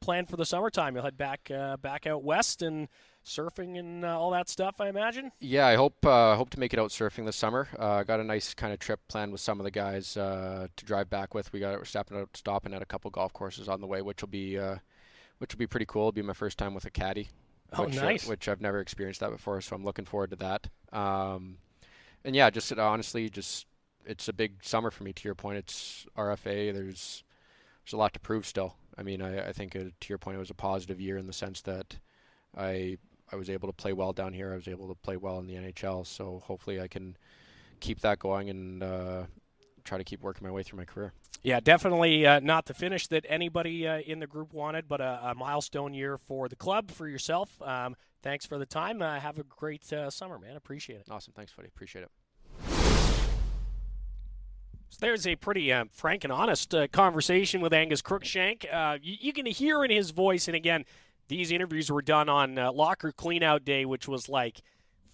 S1: planned for the summertime? You'll head back out west and surfing and all that stuff, I imagine?
S8: Yeah, I hope to make it out surfing this summer. Got a nice kind of trip planned with some of the guys to drive back with. We're stopping at a couple golf courses on the way, which will be pretty cool. It'll be my first time with a caddy.
S1: Nice.
S8: Which I've never experienced that before, so I'm looking forward to that. And yeah, just honestly, it's a big summer for me. To your point, it's RFA. There's a lot to prove still. I mean, I think to your point, it was a positive year in the sense that I was able to play well down here. I was able to play well in the NHL. So hopefully I can keep that going and try to keep working my way through my career.
S1: Yeah, definitely not the finish that anybody in the group wanted, but a milestone year for the club, for yourself. Thanks for the time. Have a great summer, man. Appreciate it.
S8: Awesome. Thanks, buddy. Appreciate it.
S1: So there's a pretty frank and honest conversation with Angus Crookshank. You can hear in his voice, and again, these interviews were done on locker cleanout day, which was like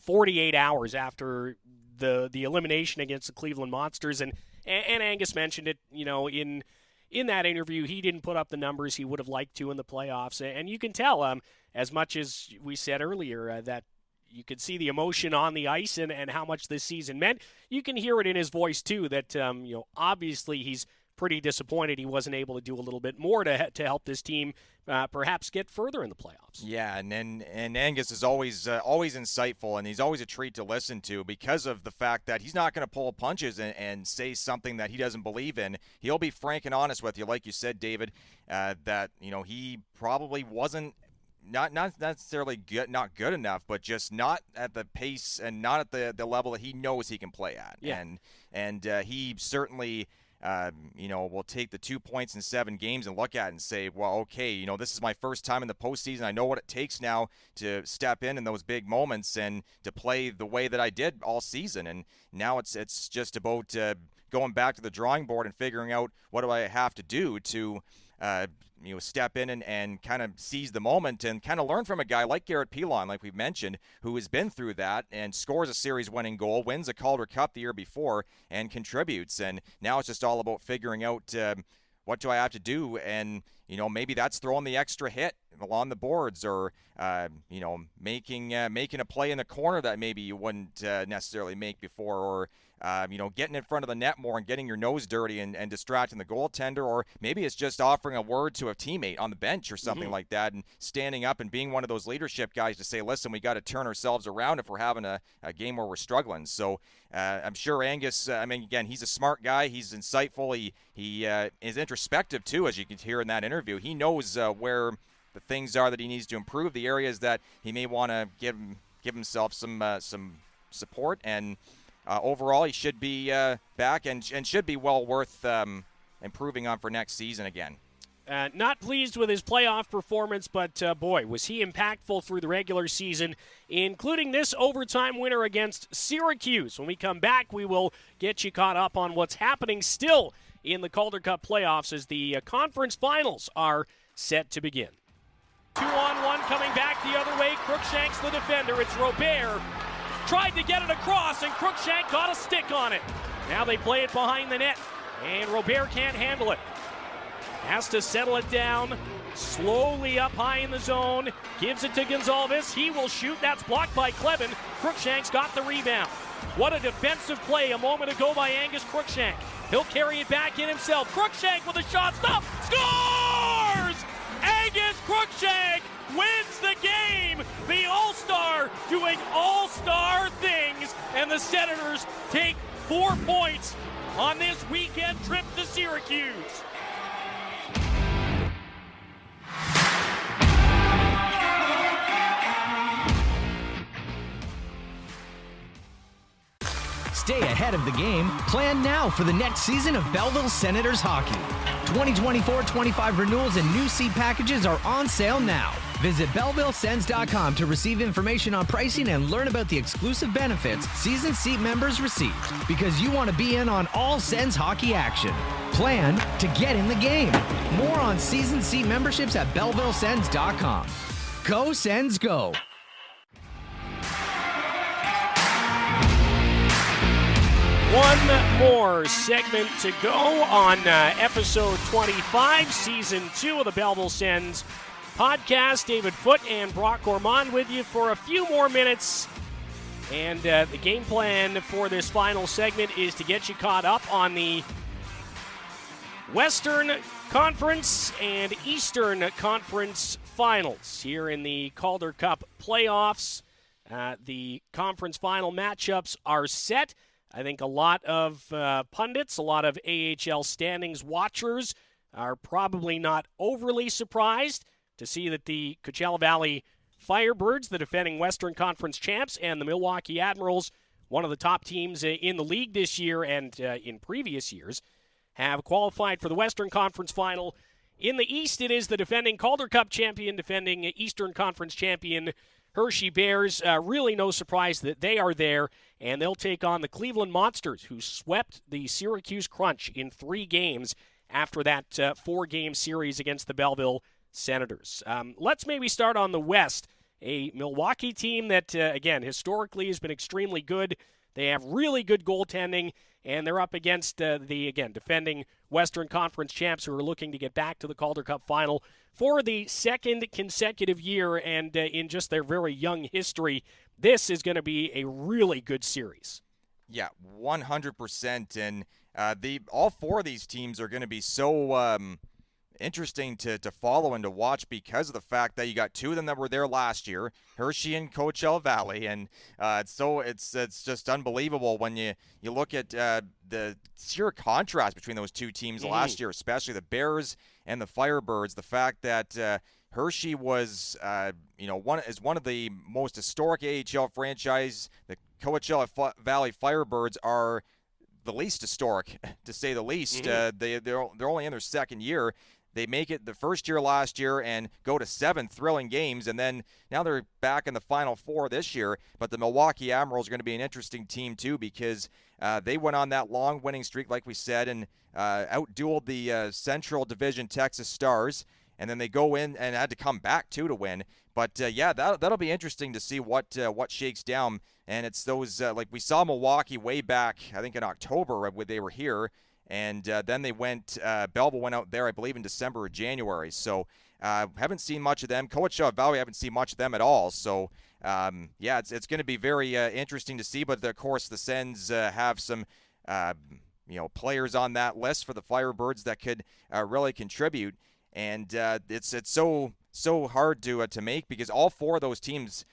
S1: 48 hours after the elimination against the Cleveland Monsters. And Angus mentioned it, in that interview, he didn't put up the numbers he would have liked to in the playoffs. And you can tell, as much as we said earlier, that you could see the emotion on the ice and how much this season meant. You can hear it in his voice, too, that, obviously he's pretty disappointed he wasn't able to do a little bit more to help this team perhaps get further in the playoffs.
S2: Yeah, and Angus is always insightful, and he's always a treat to listen to because of the fact that he's not going to pull punches and say something that he doesn't believe in. He'll be frank and honest with you, like you said, David, that he probably wasn't not necessarily not good enough, but just not at the pace and not at the level that he knows he can play at.
S1: Yeah.
S2: And he certainly will take the 2 points in 7 games and look at it and say, well, okay, this is my first time in the postseason. I know what it takes now to step in those big moments and to play the way that I did all season. And now it's just about going back to the drawing board and figuring out what do I have to do to step in and kind of seize the moment and kind of learn from a guy like Garrett Pilon, like we've mentioned, who has been through that and scores a series-winning goal, wins a Calder Cup the year before, and contributes. And now it's just all about figuring out what do I have to do, and maybe that's throwing the extra hit along the boards, or making a play in the corner that maybe you wouldn't necessarily make before, or getting in front of the net more and getting your nose dirty and distracting the goaltender, or maybe it's just offering a word to a teammate on the bench or something like that, and standing up and being one of those leadership guys to say, listen, we got to turn ourselves around if we're having a game where we're struggling. So I'm sure Angus, again, he's a smart guy. He's insightful. He is introspective too, as you can hear in that interview. He knows where the things are that he needs to improve, the areas that he may want to give himself some support, and overall he should be back and should be well worth improving on for next season again.
S1: Not pleased with his playoff performance, but boy, was he impactful through the regular season, including this overtime winner against Syracuse. When we come back, we will get you caught up on what's happening still in the Calder Cup playoffs as the conference finals are set to begin. 2-on-1 coming back the other way. Crookshank's the defender. It's Robert. Tried to get it across, and Crookshank got a stick on it. Now they play it behind the net, and Robert can't handle it. Has to settle it down. Slowly up high in the zone. Gives it to Gonzalez. He will shoot. That's blocked by Clevin. Crookshank's got the rebound. What a defensive play a moment ago by Angus Crookshank. He'll carry it back in himself. Crookshank with a shot. Stop. Scores! Angus Crookshank wins the game. The All-Star doing All-Star things. And the Senators take 4 points on this weekend trip to Syracuse.
S5: Stay ahead of the game. Plan now for the next season of Belleville Senators hockey. 2024-25 renewals and new seat packages are on sale now. Visit BellevilleSens.com to receive information on pricing and learn about the exclusive benefits season seat members receive. Because you want to be in on all Sens hockey action. Plan to get in the game. More on season seat memberships at BellevilleSens.com. Go Sens, go!
S1: One more segment to go on episode 25, season 2 of the Belleville Sens podcast. David Foote and Brock Ormond with you for a few more minutes. And the game plan for this final segment is to get you caught up on the Western Conference and Eastern Conference finals here in the Calder Cup playoffs. The conference final matchups are set. I think a lot of pundits, a lot of AHL standings watchers are probably not overly surprised to see that the Coachella Valley Firebirds, the defending Western Conference champs, and the Milwaukee Admirals, one of the top teams in the league this year and in previous years, have qualified for the Western Conference final. In the East, it is the defending Calder Cup champion, defending Eastern Conference champion Hershey Bears. Really no surprise that they are there, and they'll take on the Cleveland Monsters, who swept the Syracuse Crunch in 3 games after that 4-game series against the Belleville Senators. Let's maybe start on the West. A Milwaukee team that, again, historically has been extremely good. They have really good goaltending, and they're up against defending Western Conference champs who are looking to get back to the Calder Cup final for the second consecutive year, and in just their very young history, this is going to be a really good series.
S2: Yeah, 100%. And all four of these teams are going to be so interesting to follow and to watch because of the fact that you got two of them that were there last year, Hershey and Coachella Valley, and it's just unbelievable when you look at the sheer contrast between those two teams last year, especially the Bears and the Firebirds. The fact that Hershey was one of the most historic AHL franchise. The Coachella Valley Firebirds are the least historic, to say the least. They're only in their second year. They make it the first year last year and go to 7 thrilling games, and then now they're back in the Final Four this year. But the Milwaukee Admirals are going to be an interesting team too because they went on that long winning streak, like we said, and outdueled the Central Division Texas Stars. And then they go in and had to come back too to win. But that'll be interesting to see what shakes down. And it's those like we saw Milwaukee way back, I think in October when they were here, and then they went. Belleville went out there, I believe, in December or January. So haven't seen much of them. Coachella Valley, haven't seen much of them at all. So it's going to be very interesting to see. But of course, the Sens have some players on that list for the Firebirds that could really contribute. And it's so hard to make because all four of those teams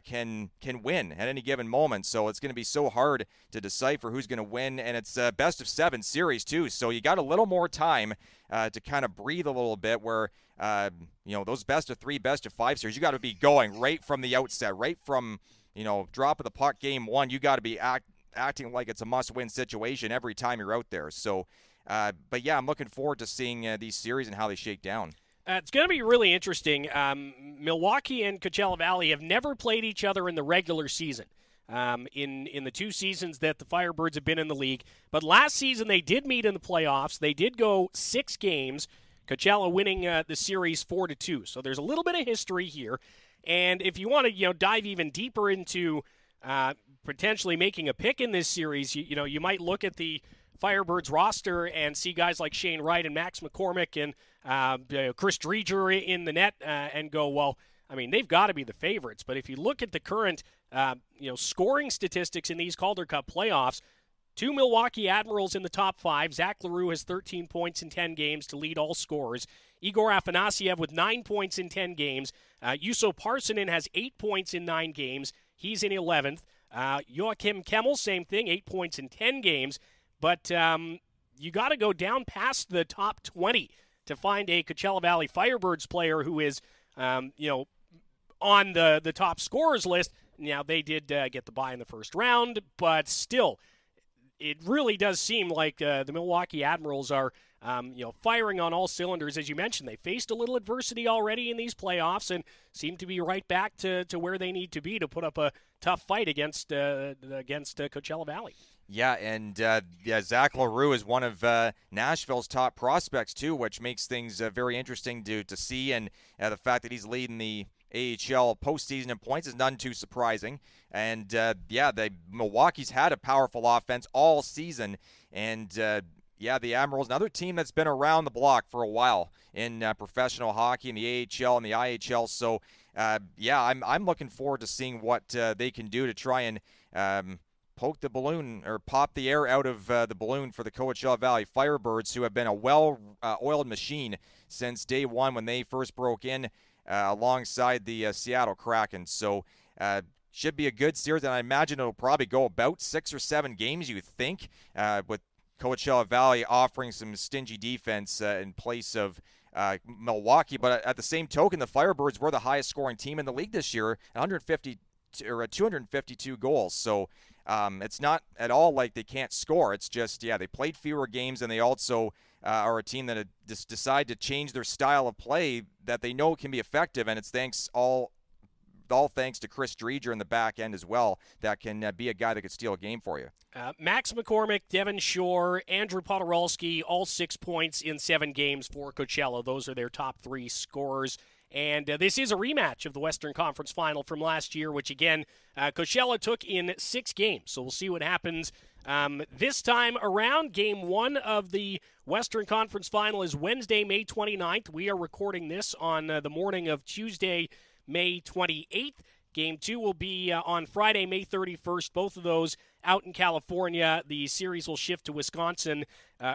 S2: can win at any given moment. So it's going to be so hard to decipher who's going to win. And it's a best of 7 series too. So you got a little more time to kind of breathe a little bit where, those best of 3, best of 5 series, you got to be going right from the outset, right from, drop of the puck game 1. You got to be acting like it's a must-win situation every time you're out there. So, but yeah, I'm looking forward to seeing these series and how they shake down.
S1: It's going to be really interesting. Milwaukee and Coachella Valley have never played each other in the regular season in the 2 seasons that the Firebirds have been in the league. But last season they did meet in the playoffs. They did go 6 games, Coachella winning the series 4-2. So there's a little bit of history here. And if you want to dive even deeper into potentially making a pick in this series, you might look at the Firebirds roster and see guys like Shane Wright and Max McCormick and Chris Dreger in the net and go, well, I mean, they've got to be the favorites. But if you look at the current scoring statistics in these Calder Cup playoffs, 2 Milwaukee Admirals in the top 5. Zach Leroux has 13 points in 10 games to lead all scorers. Igor Afanasiev with 9 points in 10 games. Juuso Parssinen has 8 points in 9 games. He's in 11th. Joachim Kemmel, same thing, 8 points in 10 games. But you got to go down past the top 20 to find a Coachella Valley Firebirds player who is, on the top scorers list. Now, they did get the bye in the first round, but still, it really does seem like the Milwaukee Admirals are, firing on all cylinders. As you mentioned, they faced a little adversity already in these playoffs and seem to be right back to where they need to be to put up a tough fight against Coachella Valley.
S2: Yeah, and Zach Leroux is one of Nashville's top prospects too, which makes things very interesting to see. And the fact that he's leading the AHL postseason in points is none too surprising. And Milwaukee's had a powerful offense all season, and the Admirals, another team that's been around the block for a while in professional hockey in the AHL and the IHL. So I'm looking forward to seeing what they can do to try and poke the balloon or pop the air out of the balloon for the Coachella Valley Firebirds, who have been a well-oiled machine since day one when they first broke in alongside the Seattle Kraken. So should be a good series, and I imagine it'll probably go about 6 or 7 games, you think, with Coachella Valley offering some stingy defense in place of Milwaukee. But at the same token, the Firebirds were the highest scoring team in the league this year, 252 goals. So it's not at all like they can't score. It's just, they played fewer games, and they also are a team that just decide to change their style of play that they know can be effective, and it's all thanks to Chris Dreger in the back end as well. That can be a guy that could steal a game for you.
S1: Max McCormick, Devin Shore, Andrew Podorowski, all 6 points in 7 games for Coachella. Those are their top 3 scorers. And this is a rematch of the Western Conference Final from last year, which, again, Coachella took in 6 games. So we'll see what happens this time around. Game 1 of the Western Conference Final is Wednesday, May 29th. We are recording this on the morning of Tuesday, May 28th. Game 2 will be on Friday, May 31st. Both of those out in California. The series will shift to Wisconsin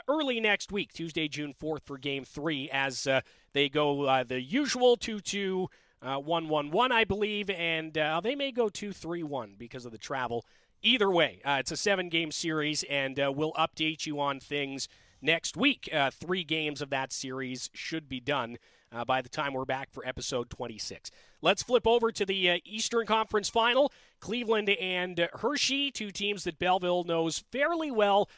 S1: early next week, Tuesday, June 4th for Game 3, as they go the usual 2-2, 1-1-1, I believe, and they may go 2-3-1 because of the travel. Either way, it's a 7-game series, and we'll update you on things next week. 3 games of that series should be done by the time we're back for episode 26. Let's flip over to the Eastern Conference Final. Cleveland and Hershey, 2 teams that Belleville knows fairly well.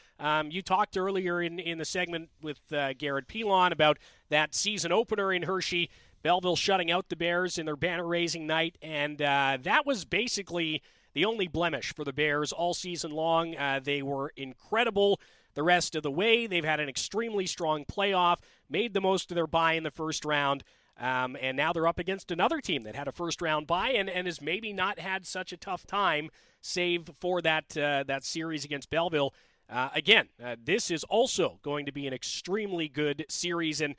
S1: You talked earlier in the segment with Garrett Pilon about that season opener in Hershey. Belleville shutting out the Bears in their banner-raising night, and that was basically the only blemish for the Bears all season long. They were incredible the rest of the way. They've had an extremely strong playoff, made the most of their bye in the first round, and now they're up against another team that had a first-round bye and has maybe not had such a tough time, save for that series against Belleville. Again, this is also going to be an extremely good series, and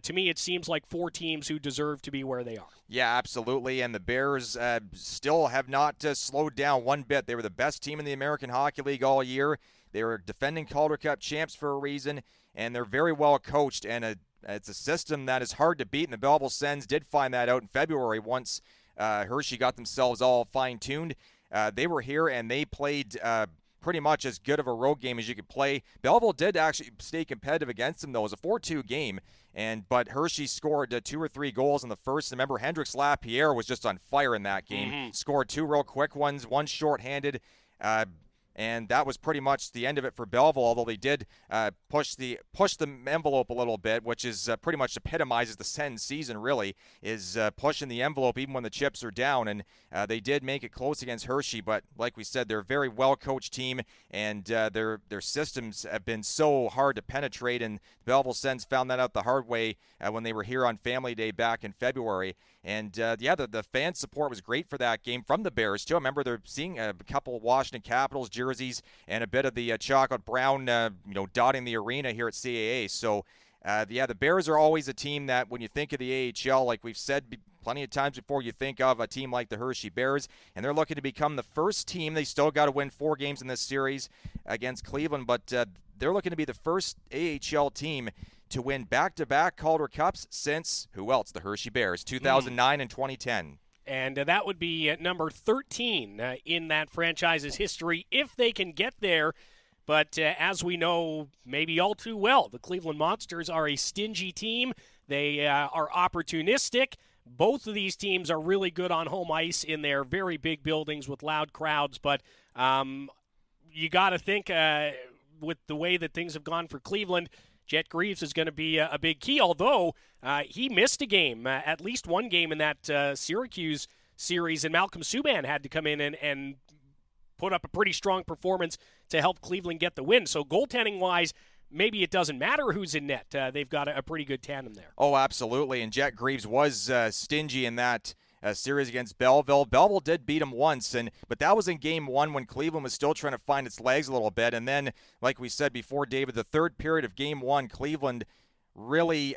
S1: to me it seems like 4 teams who deserve to be where they are.
S2: Yeah, absolutely, and the Bears still have not slowed down one bit. They were the best team in the American Hockey League all year. They were defending Calder Cup champs for a reason, and they're very well coached, and it's a system that is hard to beat, and the Belleville Sens did find that out in February once Hershey got themselves all fine-tuned. They were here, and they played pretty much as good of a road game as you could play. Belleville did actually stay competitive against them, though. It was a 4-2 game, but Hershey scored 2 or 3 goals in the first. Remember, Hendrix Lapierre was just on fire in that game. Scored 2 real quick ones, one shorthanded, and that was pretty much the end of it for Belleville, although they did push the envelope a little bit, which is pretty much epitomizes the Sens season, really, is pushing the envelope even when the chips are down. And they did make it close against Hershey, but like we said, they're a very well-coached team, and their systems have been so hard to penetrate, and the Belleville Sens found that out the hard way when they were here on Family Day back in February. And, the fan support was great for that game from the Bears, too. I remember they're seeing a couple of Washington Capitals jerseys and a bit of the chocolate brown, dotting the arena here at CAA. So, the Bears are always a team that when you think of the AHL, like we've said plenty of times before, you think of a team like the Hershey Bears, and they're looking to become the first team. They still got to win 4 games in this series against Cleveland, but they're looking to be the first AHL team to win back-to-back Calder Cups since, who else? The Hershey Bears, 2009 and 2010.
S1: And that would be number 13 in that franchise's history if they can get there. But as we know maybe all too well, the Cleveland Monsters are a stingy team. They are opportunistic. Both of these teams are really good on home ice in their very big buildings with loud crowds. But you got to think with the way that things have gone for Cleveland, Jet Greaves is going to be a big key, although he missed a game, at least one game in that Syracuse series, and Malcolm Subban had to come in and put up a pretty strong performance to help Cleveland get the win. So goaltending-wise, maybe it doesn't matter who's in net. They've got a pretty good tandem there.
S2: Oh, absolutely, and Jet Greaves was stingy in that series against Belleville. Belleville did beat them once, but that was in Game 1 when Cleveland was still trying to find its legs a little bit. And then, like we said before, David, the third period of Game 1, Cleveland really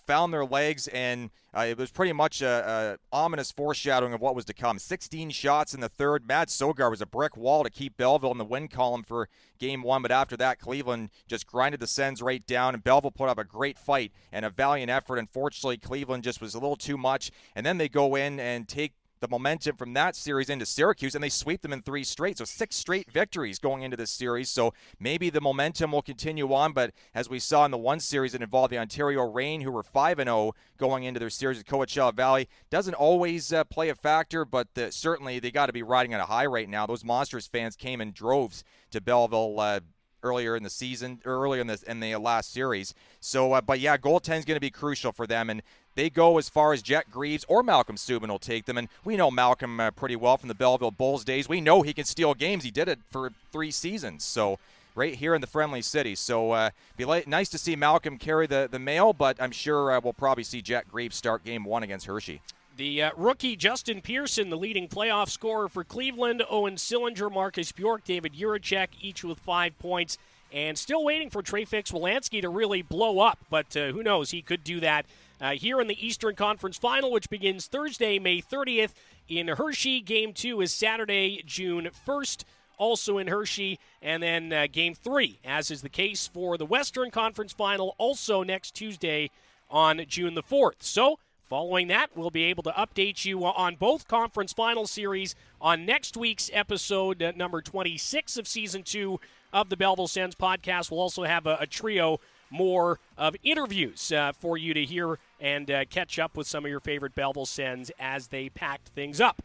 S2: found their legs, and it was pretty much a ominous foreshadowing of what was to come. 16 shots in the third. Matt Sogar was a brick wall to keep Belleville in the win column for Game 1, but after that, Cleveland just grinded the Sens right down, and Belleville put up a great fight and a valiant effort. Unfortunately, Cleveland just was a little too much, and then they go in and take the momentum from that series into Syracuse, and they sweep them in 3 straight. So 6 straight victories going into this series. So maybe the momentum will continue on, but as we saw in the one series that involved the Ontario Reign, who were 5-0 going into their series at Coachella Valley, doesn't always play a factor, but certainly they got to be riding on a high right now. Those Monsters fans came in droves to Belleville earlier in the season, or earlier in the last series. So, but yeah, goaltending's going to be crucial for them, and they go as far as Jet Greaves or Malcolm Subban will take them, and we know Malcolm pretty well from the Belleville Bulls days. We know he can steal games. He did it for 3 seasons, so right here in the friendly city. So be nice to see Malcolm carry the mail, but I'm sure we'll probably see Jet Greaves start Game 1 against Hershey.
S1: The rookie Justin Pearson, the leading playoff scorer for Cleveland, Owen Sillinger, Marcus Bjork, David Juracek, each with 5 points. And still waiting for Trey Fix-Wolanski to really blow up, but who knows? He could do that here in the Eastern Conference Final, which begins Thursday, May 30th in Hershey. Game 2 is Saturday, June 1st, also in Hershey. And then Game 3, as is the case for the Western Conference Final, also next Tuesday on June the 4th. So, following that, we'll be able to update you on both conference final series on next week's episode, number 26 of Season 2 of the Belleville Sens podcast. We'll also have a trio more of interviews for you to hear and catch up with some of your favorite Belleville Sens as they packed things up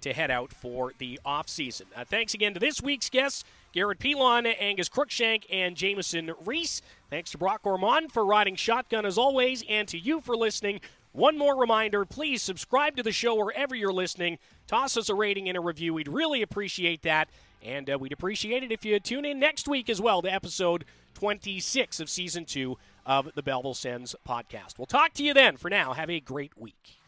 S1: to head out for the offseason. Thanks again to this week's guests, Garrett Pilon, Angus Crookshank, and Jamieson Rees. Thanks to Brock Ormond for riding shotgun as always, and to you for listening. One more reminder, please subscribe to the show wherever you're listening. Toss us a rating and a review. We'd really appreciate that. And we'd appreciate it if you tune in next week as well to episode 26 of Season 2 of the Belleville Sens podcast. We'll talk to you then. For now, have a great week.